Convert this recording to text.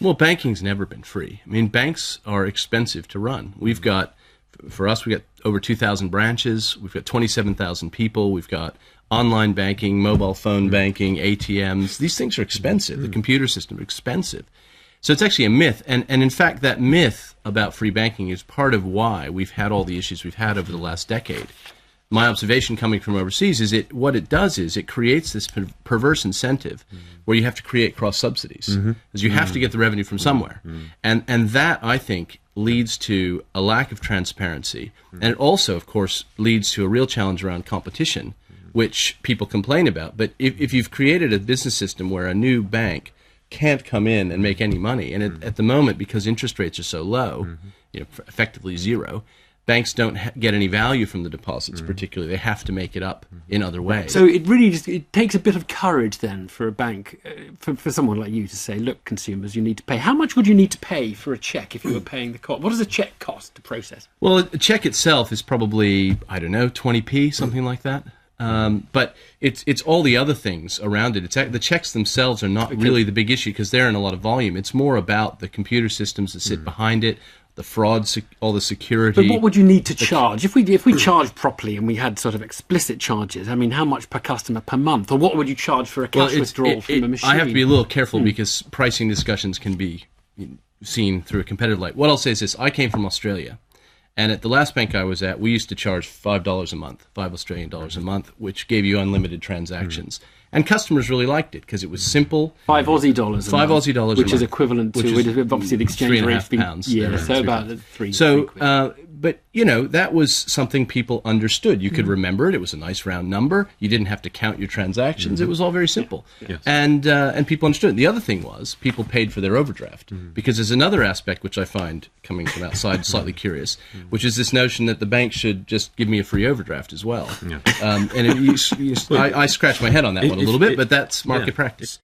Well, banking's never been free. I mean, banks are expensive to run. We've got, for us, we've got over 2,000 branches. We've got 27,000 people. We've got online banking, mobile phone banking, ATMs. These things are expensive. The computer system is expensive. So it's actually a myth. And in fact, that myth about free banking is part of why we've had all the issues we've had over the last decade. My observation coming from overseas is what it does is it creates this perverse incentive where you have to create cross subsidies, because you have to get the revenue from somewhere, and that, I think, leads to a lack of transparency, and it also, of course, leads to a real challenge around competition, which people complain about. But if you've created a business system where a new bank can't come in and make any money, and at the moment, because interest rates are so low, effectively zero, banks don't get any value from the deposits, particularly. They have to make it up in other ways. So it really it takes a bit of courage then for a bank, for someone like you to say, look, consumers, you need to pay. How much would you need to pay for a cheque if you were paying the cost? What does a cheque cost to process? Well, a cheque itself is probably, I don't know, 20p, something like that. But it's all the other things around it. The checks themselves are not really the big issue because they're in a lot of volume. It's more about the computer systems that sit behind it, the fraud, all the security. But what would you need to charge? If we charged properly and we had sort of explicit charges, I mean, how much per customer per month? Or what would you charge for a cash withdrawal from a machine? I have to be a little careful because pricing discussions can be seen through a competitive light. What I'll say is this. I came from Australia. And at the last bank I was at, we used to charge $5 a month, $5 Australian dollars a month, which gave you unlimited transactions. And customers really liked it because it was simple. $5 Aussie dollars a month. $5 Aussie dollars which is equivalent to, obviously, the exchange rate. £3.5. Yeah, so about £3. So, but, that was something people understood. You could remember it. It was a nice round number. You didn't have to count your transactions. It was all very simple. Yeah. Yes. And people understood it. The other thing was people paid for their overdraft because there's another aspect which I find coming from outside slightly curious, which is this notion that the bank should just give me a free overdraft as well. Yeah. I scratch my head on that one a little bit, but that's market practice.